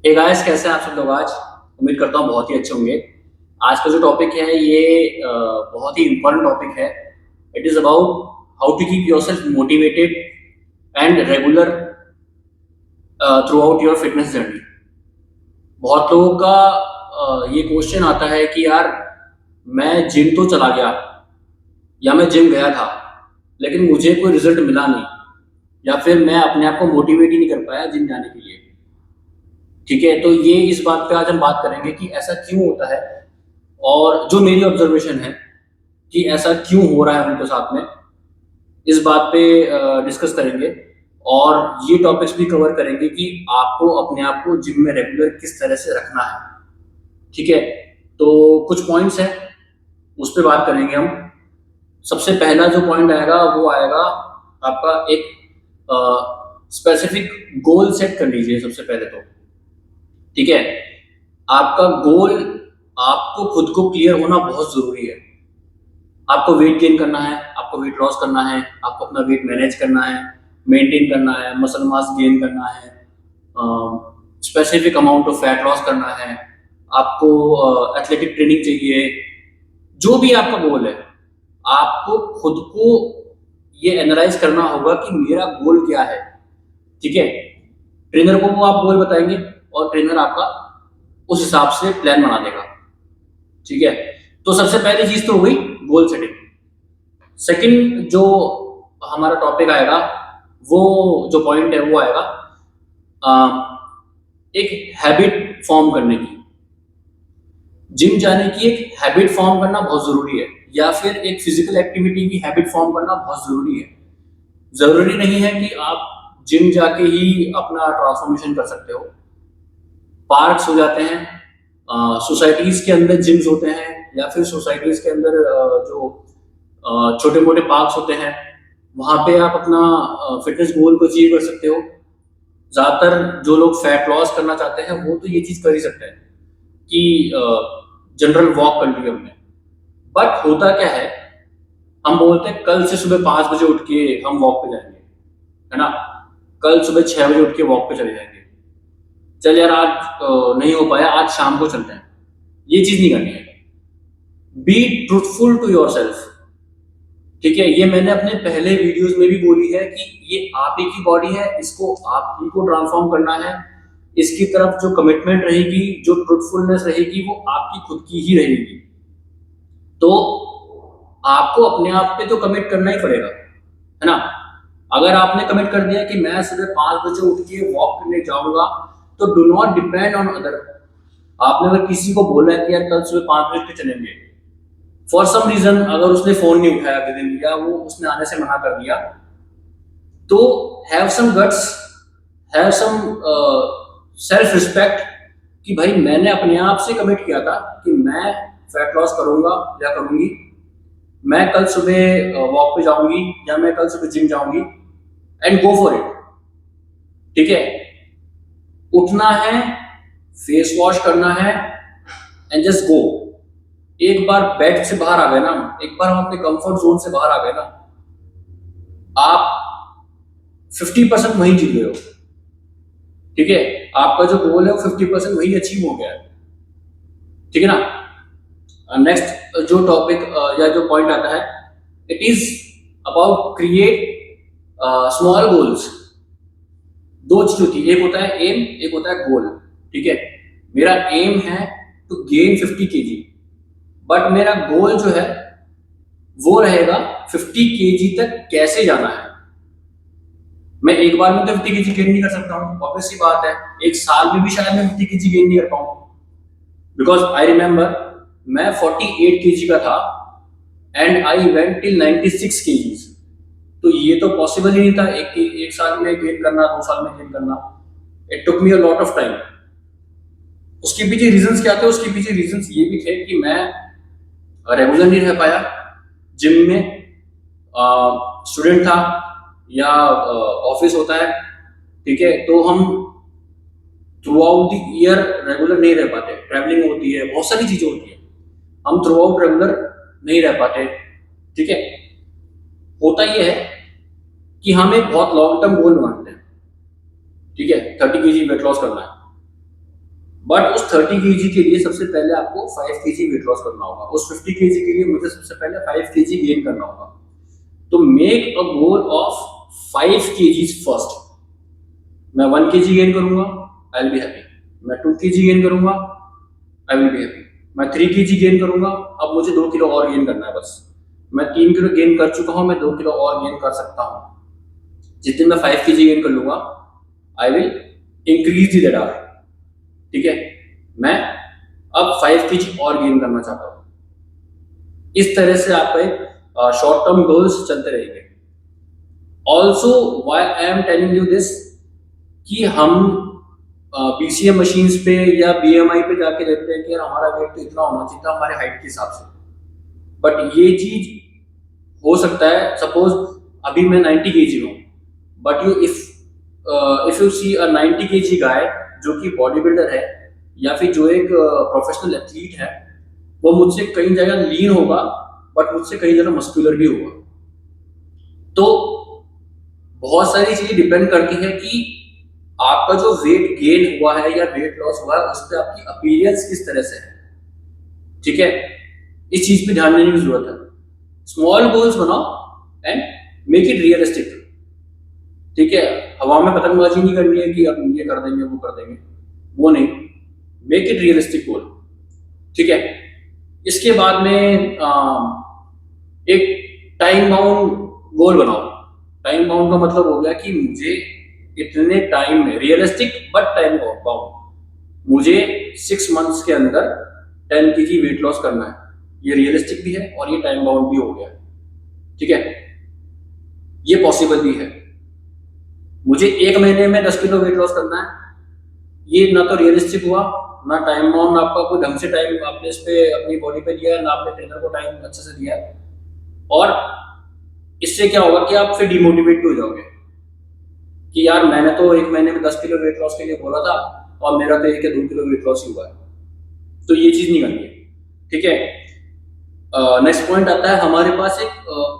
Hey guys, कैसे हैं आप सब लोग? आज उम्मीद करता हूँ बहुत ही अच्छे होंगे। आज का जो टॉपिक है ये बहुत ही इम्पोर्टेंट टॉपिक है। It is about how to keep yourself motivated and regular throughout your fitness journey. बहुत लोगों का ये क्वेश्चन आता है कि यार, मैं जिम तो चला गया या मैं जिम गया था, लेकिन मुझे कोई रिजल्ट मिला नहीं, या फिर मैं अपने आप को मोटिवेट ही नहीं कर पाया जिम जाने के लिए। ठीक है, तो ये इस बात पे आज हम बात करेंगे कि ऐसा क्यों होता है, और जो मेरी ऑब्जर्वेशन है कि ऐसा क्यों हो रहा है उनके साथ में, इस बात पे डिस्कस करेंगे। और ये टॉपिक्स भी कवर करेंगे कि आपको अपने आप को जिम में रेगुलर किस तरह से रखना है। ठीक है, तो कुछ पॉइंट्स हैं, उस पर बात करेंगे हम। सबसे पहला जो पॉइंट आएगा वो आएगा आपका एक स्पेसिफिक गोल सेट कर लीजिए सबसे पहले तो। ठीक है, आपका गोल, आपको खुद को क्लियर होना बहुत जरूरी है। आपको वेट गेन करना है, आपको वेट लॉस करना है, आपको अपना वेट मैनेज करना है, मेंटेन करना है, मसल मास गेन करना है, specific amount of fat loss करना है, आपको एथलेटिक ट्रेनिंग चाहिए। जो भी आपका गोल है, आपको खुद को ये एनालाइज करना होगा कि मेरा गोल क्या है। ठीक है, ट्रेनर को वो आप गोल बताएंगे और ट्रेनर आपका उस हिसाब से प्लान बना देगा। ठीक है, तो सबसे पहली चीज तो हो गई गोल सेटिंग। सेकंड जो हमारा टॉपिक आएगा, वो जो पॉइंट है वो आएगा अ, एक हैबिट फॉर्म करने की। जिम जाने की एक हैबिट फॉर्म करना बहुत जरूरी है, या फिर एक फिजिकल एक्टिविटी की हैबिट फॉर्म करना बहुत जरूरी है। जरूरी नहीं है कि आप जिम जाके ही अपना ट्रांसफॉर्मेशन कर सकते हो। पार्क्स हो जाते हैं, सोसाइटीज के अंदर जिम्स होते हैं, या फिर सोसाइटीज के अंदर जो छोटे मोटे पार्क्स होते हैं, वहां पे आप अपना फिटनेस गोल को अचीव कर सकते हो। ज्यादातर जो लोग फैट लॉस करना चाहते हैं वो तो ये चीज कर ही सकते हैं कि जनरल वॉक कर लिया हमने। बट होता क्या है, हम बोलते हैं कल से सुबह 5 बजे उठ के हम वॉक पे जाएंगे, है ना। कल सुबह 6 बजे उठ के वॉक पे चले जाएंगे। चल यार, आज नहीं हो पाया, आज शाम को चलते हैं। ये चीज नहीं करनी है। Be truthful to yourself. ठीक है, ये मैंने अपने पहले वीडियोस में भी बोली है कि ये आप ही की बॉडी है, इसको आप ही को ट्रांसफॉर्म करना है। इसकी तरफ जो कमिटमेंट रहेगी, जो ट्रूथफुलनेस रहेगी, वो आपकी खुद की ही रहेगी। तो आपको अपने आप पे तो कमिट करना ही पड़ेगा, है ना। अगर आपने कमिट कर दिया कि मैं सुबह 5 बजे उठ के वॉक करने जाऊंगा, तो do not depend on other. आपने अगर किसी को बोला है कि यार कल सुबह 5 बजे उठ के चलेंगे, फॉर सम रीजन अगर उसने फोन नहीं उठाया अगले दिन, या वो उसने आने से मना कर दिया, तो have some guts, have some self respect कि भाई मैंने अपने आप से कमिट किया था कि मैं फैट लॉस करूंगा या करूंगी, मैं कल सुबह वॉक पे जाऊंगी, या मैं कल सुबह जिम जाऊंगी, एंड गो फॉर इट। ठीक है, उठना है, फेस वॉश करना है, एंड जस्ट गो। एक बार बेड से बाहर आ गए ना, एक बार हम अपने कंफर्ट जोन से बाहर आ गए ना, आप 50% वहीं जीत गए हो। ठीक है, आपका जो गोल है वो 50% वही अचीव हो गया है। ठीक है ना। नेक्स्ट जो टॉपिक या जो पॉइंट आता है, it is about create small goals. दो चीज होती है, एक होता है एम, एक होता है गोल। ठीक है, मेरा एम है टू गेन 50 kg, बट मेरा गोल जो है वो रहेगा 50 kg तक कैसे जाना है। मैं एक बार में तो 50 kg गेन नहीं कर सकता हूँ, ऑब्वियस सी बात है। एक साल में भी शायद मैं 50 kg गेन नहीं कर पाऊँ, बिकॉज आई रिमेम्बर मैं 48 kg का था and I went till 96 kg। तो ये तो पॉसिबल ही नहीं था एक साल में गेन करना, 2 साल में गेन करना। It took me a lot of time. उसके पीछे रीजंस क्या थे? उसके पीछे रीजंस ये भी थे कि मैं रेगुलर नहीं रह पाया जिम में। स्टूडेंट था या ऑफिस होता है, ठीक है, तो हम through out the year regular नहीं रह पाते। ट्रैवलिंग होती है, बहुत सारी चीजें होती है, हम थ्रू आउट रेगुलर नहीं रह पाते। ठीक है, होता यह है कि हम एक बहुत लॉन्ग टर्म गोल बनाते हैं। ठीक है, 30 kg वेट लॉस करना है, बट उस 30 kg के लिए सबसे पहले आपको 5 kg वेट लॉस करना होगा, उस 50 kg के लिए मुझे सबसे पहले 5 kg गेन करना होगा। तो make a goal of 5 kg first. मैं 1 kg गेन करूंगा, आई विल बी हैप्पी। मैं 2 kg गेन करूंगा, आई विल बी हैप्पी। मैं 3 kg गेन करूंगा, अब मुझे 2 किलो और गेन करना है बस। मैं 3 किलो गेन कर चुका हूं, मैं 2 किलो और गेन कर सकता हूं। जितने मैं 5 kg गेन कर लूंगा, I will increase the radar. ठीक है, मैं अब 5 kg और गेन करना चाहता हूं। इस तरह से आपका एक शॉर्ट टर्म गोल्स चलते रहेंगे। Also why I am telling you this, कि हम बीसीए मशीन्स पे या बीएमआई पे जाके देखते हैं कि यार हमारा वेट तो इतना होना चाहिए था हमारे हाइट के हिसाब से। बट ये चीज हो सकता है, सपोज अभी मैं 90 kg हूँ, but if you see a 90 kg guy जो कि बॉडी बिल्डर है या फिर जो एक प्रोफेशनल एथलीट है, वो मुझसे कई जगह लीन होगा बट मुझसे कई जगह मस्कुलर भी होगा। तो बहुत सारी चीजें डिपेंड करती है कि आपका जो वेट गेन हुआ है या वेट लॉस हुआ है उस पर आपकी अपीयरेंस किस तरह से है। ठीक है, इस चीज पे ध्यान देने की जरूरत है। स्मॉल गोल्स बनाओ एंड मेक इट रियलिस्टिक। ठीक है, हवा में पतंगबाजी नहीं करनी है कि अब ये कर देंगे वो कर देंगे, वो नहीं। मेक इट रियलिस्टिक गोल। ठीक है, इसके बाद में एक टाइम बाउंड गोल बनाओ। टाइम बाउंड का मतलब हो गया कि मुझे इतने टाइम में, रियलिस्टिक बट टाइम बाउंड, मुझे 6 मंथ्स के अंदर 10 kg वेट लॉस करना है। ये रियलिस्टिक भी है और ये टाइम बाउंड भी हो गया। ठीक है, ये पॉसिबल भी है। मुझे 1 महीने में 10 किलो वेट लॉस करना है, ये ना तो रियलिस्टिक हुआ, ना टाइम बाउंड आपका कोई ढंग से टाइम आपने इस पे अपनी बॉडी पे दिया है, ना आपने ट्रेनर को टाइम अच्छे से दिया है। और इससे क्या होगा कि आप फिर डिमोटिवेट हो जाओगे कि यार मैंने तो 1 महीने में 10 किलो वेट लॉस के लिए बोला था और मेरा तो 1 या 2 किलो वेट लॉस ही हुआ है। तो ये चीज नहीं करनी है। ठीक है, नेक्स्ट पॉइंट आता है, हमारे पास एक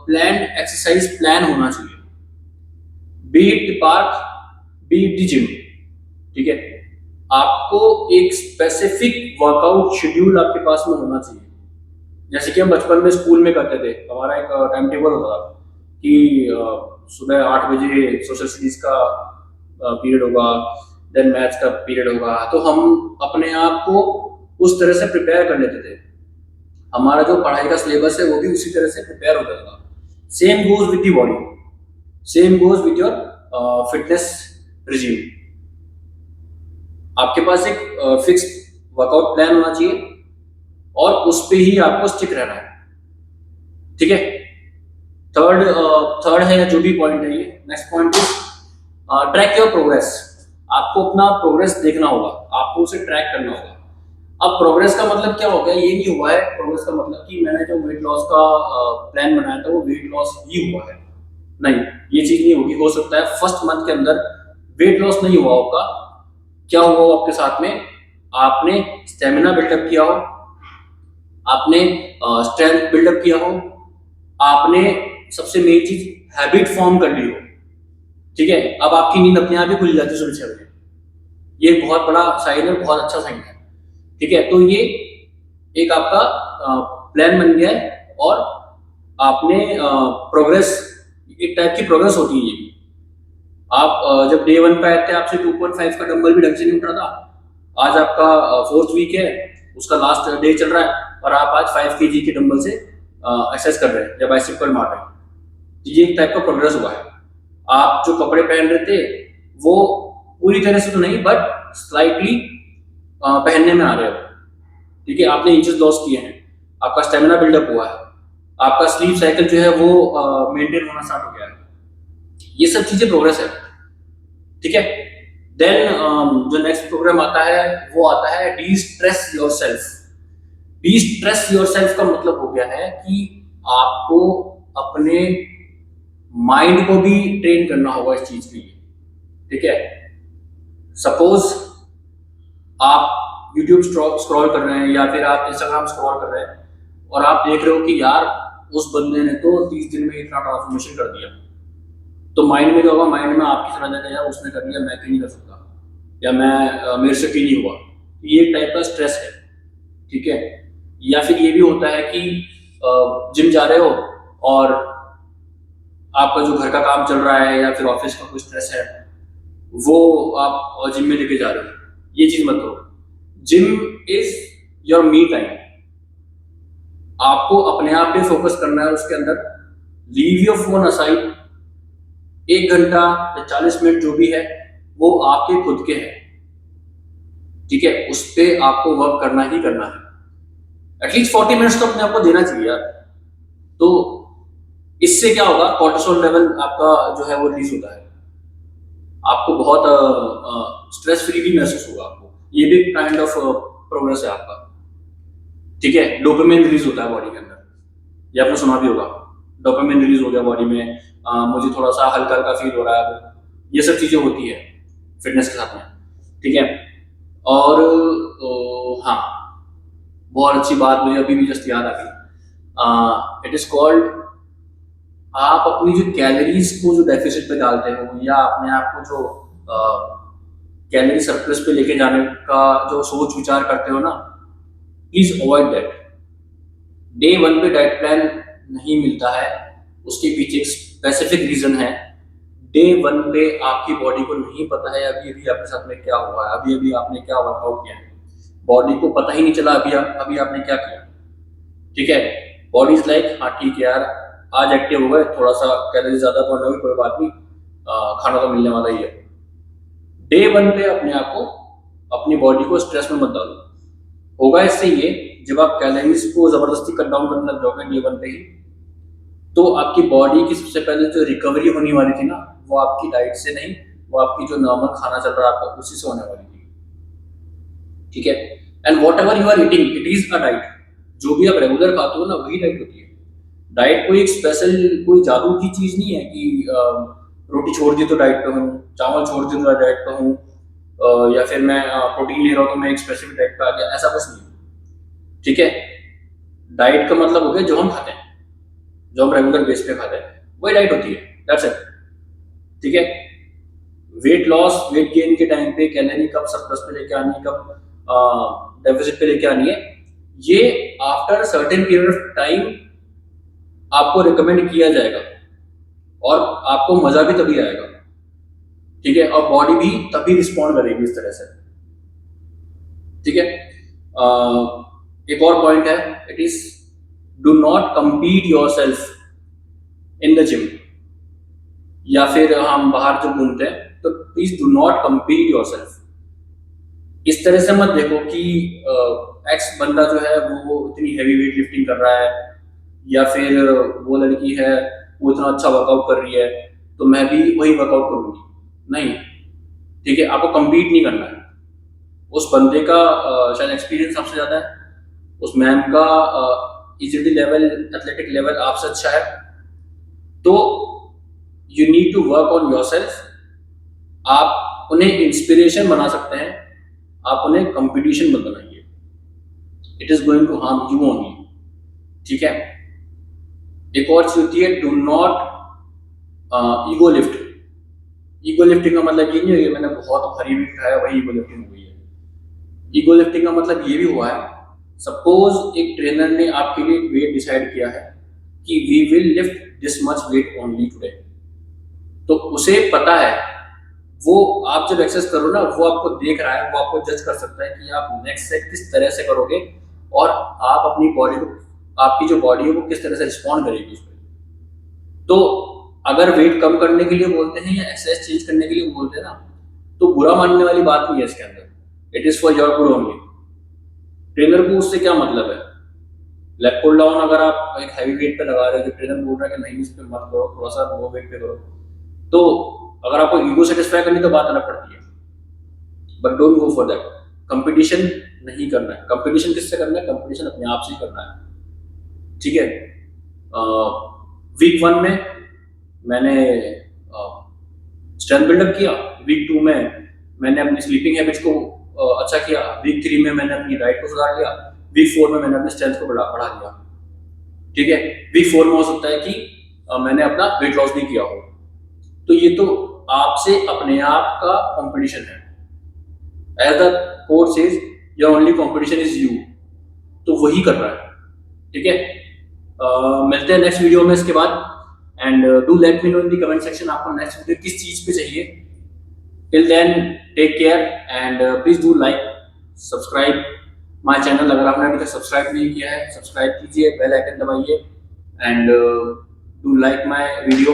प्लान्ड एक्सरसाइज प्लान होना चाहिए। B it the park, B it the gym. ठीक है, आपको एक स्पेसिफिक वर्कआउट शेड्यूल आपके पास में होना चाहिए। जैसे कि हम बचपन में स्कूल में करते थे, हमारा एक टाइम टेबल होता था कि सुबह 8 बजे सोशल स्टडीज का पीरियड होगा, देन मैथ्स का पीरियड होगा। तो हम अपने आप को उस तरह से प्रिपेयर कर लेते थे, हमारा जो पढ़ाई का सिलेबस है वो भी उसी तरह से प्रिपेयर हो जाता था। Same goes with the body, same goes with your fitness regime. आपके पास एक फिक्स वर्कआउट प्लान होना चाहिए और उस पे ही आपको स्टिक रहना है। ठीक है, थर्ड है जो भी पॉइंट है ये, next point is track your progress. आपको अपना प्रोग्रेस देखना होगा, आपको उसे ट्रैक करना होगा। अब प्रोग्रेस का मतलब क्या हो गया, ये नहीं हुआ है प्रोग्रेस का मतलब कि मैंने जो वेट लॉस का प्लान बनाया था वो वेट लॉस ही हुआ है। नहीं, ये चीज नहीं होगी। हो सकता है फर्स्ट मंथ के अंदर वेट लॉस नहीं हुआ होगा। क्या हुआ हो आपके साथ में, आपने स्टेमिना बिल्डअप किया हो, आपने स्ट्रेंथ बिल्डअप किया हो, आपने सबसे मेन चीज हैबिट फॉर्म कर ली हो। ठीक है, अब आपकी नींद अपने आप ही खुल जाती है सुबह 6 बजे। ये बहुत बड़ा साइन है, बहुत अच्छा साइन है। ठीक है, तो ये एक आपका प्लान बन गया है और आपने प्रोग्रेस, एक टाइप की प्रोग्रेस होती है ये भी। आप जब डे 1 पे आए थे आपसे 2.5 का डंबल भी ढंग से नहीं उठ रहा था। आज आपका 4th वीक है, उसका लास्ट डे चल रहा है और आप आज 5 kg के डंबल से एक्सरसाइज कर रहे हैं या बाइसेप कर्ल मार रहे हैं। तो ये एक टाइप का प्रोग्रेस हुआ है। आप जो कपड़े पहन रहे थे वो पूरी तरह से तो नहीं बट स्लाइटली पहनने में आ रहे हो। ठीक है, आपने इंचेस लॉस किए हैं, आपका स्टेमिना बिल्डअप हुआ है, आपका स्लीप साइकिल जो है वो मेंटेन होना स्टार्ट हो गया है। ये सब चीजें प्रोग्रेस है। ठीक है, देन जो नेक्स्ट प्रोग्राम आता है वो आता है D stress your self. D stress your self का मतलब हो गया है कि आपको अपने माइंड को भी ट्रेन करना होगा इस चीज के लिए। ठीक है, सपोज आप YouTube स्क्रॉल कर रहे हैं या फिर आप Instagram स्क्रॉल कर रहे हैं और आप देख रहे हो कि यार उस बंदे ने तो 30 दिन में इतना ट्रांसफॉर्मेशन कर दिया। तो माइंड में क्या होगा, माइंड में आपकी चला जाएगा यार उसने कर लिया, मैं क्यों नहीं कर सकता, या मैं मेरे से क्यों नहीं हुआ। ये एक टाइप का स्ट्रेस है, ठीक है। या फिर ये भी होता है कि जिम जा रहे हो और आपका जो घर का काम चल रहा है या फिर ऑफिस का कोई स्ट्रेस है, वो आप जिम में लेके जा रहे हो। ये चीज मत करो। Gym is your me time. आपको अपने आप पे फोकस करना है उसके अंदर। Leave your phone aside. 1 घंटा या 40 मिनट जो भी है वो आपके खुद के हैं, ठीक है। उस पर आपको वर्क करना ही करना है। एटलीस्ट 40 मिनट्स तो अपने आप को देना चाहिए यार। तो इससे क्या होगा, कोर्टिसोल लेवल आपका जो है वो रिलीज होता है। आपको बहुत स्ट्रेस फ्री भी महसूस होगा आपको। ये भी काइंड ऑफ प्रोग्रेस है आपका, ठीक है। डोपामिन रिलीज होता है बॉडी के अंदर, ये आपने सुना भी होगा। डोपामिन रिलीज हो गया बॉडी में, मुझे थोड़ा सा हल्का हल्का फील हो रहा है। ये सब चीजें होती है फिटनेस के साथ में, ठीक है। और हाँ, बहुत अच्छी बात मुझे अभी भी जस्ट याद आ गई। इट इज कॉल्ड, आप अपनी जो कैलोरीज को जो डेफिसिट पे डालते हो या अपने आप को जो कैलोरी सरप्लस पे लेके जाने का जो सोच विचार करते हो ना, प्लीज अवॉइड दैट। डे 1 पे डाइट प्लान नहीं मिलता है, उसके पीछे एक स्पेसिफिक रीजन है। डे 1 पे आपकी बॉडी को नहीं पता है अभी अभी आपके साथ में क्या हुआ है, अभी अभी आपने क्या वर्कआउट किया है। बॉडी को पता ही नहीं चला अभी आपने क्या किया, ठीक है। बॉडी इज लाइक, हाँ ठीक है यार, आज एक्टिव हो गए, थोड़ा सा कैलोरी ज्यादा बर्न होगी, कोई बात नहीं, खाना तो मिलने वाला ही है। डे 1 पे अपने आप को, अपनी बॉडी को स्ट्रेस में मत डालो। होगा इससे ये, जब आप कैलोरीज को जबरदस्ती कट डाउन करने लग जाओगे डे 1 पे ही, तो आपकी बॉडी की सबसे पहले जो रिकवरी होने वाली थी ना, वो आपकी डाइट से नहीं, वो आपकी जो नॉर्मल खाना चल रहा है आपका उसी से होने वाली थी, ठीक है। And whatever you are eating, it is a diet. जो भी आप रेगुलर खाते हो ना, वही डाइट होती है। डाइट कोई एक स्पेशल, कोई जादू की चीज नहीं है कि रोटी छोड़ दी तो डाइट पे हूँ, चावल छोड़ दी तो डाइट पे हूँ, या फिर मैं प्रोटीन ले रहा हूँ तो मैं एक स्पेसिफिक डाइट पे आ गया, ऐसा कुछ नहीं, ठीक है। डाइट का मतलब हो गया जो हम खाते हैं, जो हम रेगुलर बेस पे खाते हैं, वही डाइट होती है, दैट्स इट, ठीक है। वेट लॉस, वेट गेन के टाइम पे कैलोरी कब सरप्लस पे लेके आनी है, कब डेफिसिट पे लेके आनी है, ये after certain period of time आपको रिकमेंड किया जाएगा और आपको मजा भी तभी आएगा, ठीक है। और बॉडी भी तभी रिस्पॉन्ड करेगी इस तरह से, ठीक है। एक और पॉइंट है, it is do not compete your self in the gym, या फिर हम बाहर जो घूमते हैं, तो please do not compete your self. इस तरह से मत देखो कि एक्स बंदा जो है वो इतनी हैवी वेट लिफ्टिंग कर रहा है, या फिर वो लड़की है वो इतना अच्छा वर्कआउट कर रही है, तो मैं भी वही वर्कआउट करूंगी। नहीं, ठीक है, आपको कंपीट नहीं करना है। उस बंदे का शायद एक्सपीरियंस आपसे ज्यादा है, उस मैम का इजिलिटी लेवल, एथलेटिक लेवल आपसे अच्छा है, तो you need to work on yourself. आप उन्हें इंस्पिरेशन बना सकते हैं, आप उन्हें कंपटीशन मत बनाइए। It is going to harm you only, ठीक है। एक और चीज होती है, do not ego lift. Ego lifting का मतलब ये नहीं है मैंने बहुत भारी वेट उठाया वही ईगो लिफ्टिंग हो गई है। ईगो लिफ्टिंग का मतलब ये भी हुआ है, सपोज एक ट्रेनर ने आपके लिए वेट डिसाइड किया है कि we will lift this much weight only today, तो उसे पता है, वो आप जब एक्सरसाइज करो ना, वो आपको देख रहा है, वो आपको जज कर सकता है कि आप नेक्स्ट सेट किस तरह से करोगे और आप अपनी बॉडी को, आपकी जो बॉडी है वो किस तरह से रिस्पॉन्ड करेगी उस पर। तो अगर वेट कम करने के लिए बोलते हैं या एक्सरसाइज चेंज करने के लिए बोलते हैं ना, तो बुरा मानने वाली बात नहीं है इसके अंदर। It is for your good only. Trainer को उससे क्या मतलब है? लेग पुल डाउन अगर आप एक हैवी वेट पे लगा रहे हो, जो ट्रेनर बोल रहा है कि नहीं इस पे मत करो, थोड़ा सा लो वेट पे करो, तो अगर आपको ईगो सेटिस्फाई करनी तो बात अलग पड़ती है, but don't go for that. Competition नहीं करना है। कंपटीशन किससे करना है? कंपटीशन अपने आप से ही करना है, ठीक है। वीक 1 में मैंने स्ट्रेंथ बिल्डअप किया, वीक 2 में मैंने अपनी स्लीपिंग हैबिट्स को अच्छा किया, वीक 3 में मैंने अपनी डाइट को सुधार लिया, वीक 4 में मैंने अपने स्ट्रेंथ को बढ़ा लिया, ठीक है। वीक 4 में हो सकता है कि मैंने अपना वेट लॉस भी किया हो। तो ये तो आपसे अपने आप का कंपटीशन है। As the coach says, your only competition is you, तो वही कर रहा है, ठीक है। मिलते हैं नेक्स्ट वीडियो में इसके बाद, and do let me know in the comment section आपको नेक्स्ट वीडियो किस चीज पे चाहिए। Till then take care and please do like subscribe my channel. अगर आपने अभी तक सब्सक्राइब नहीं किया है सब्सक्राइब कीजिए, बेल आइकन दबाइए and do like my video.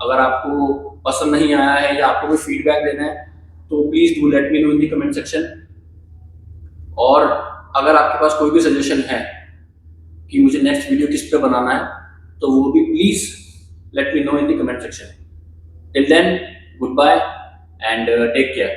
अगर आपको पसंद नहीं आया है या आपको कोई फीडबैक देना है तो please do let me know in the comment section. और अगर आपके पास कोई भी सजेशन है कि मुझे नेक्स्ट वीडियो किस पे बनाना है तो वो भी please let me know in the comment section. Till then goodbye and take care.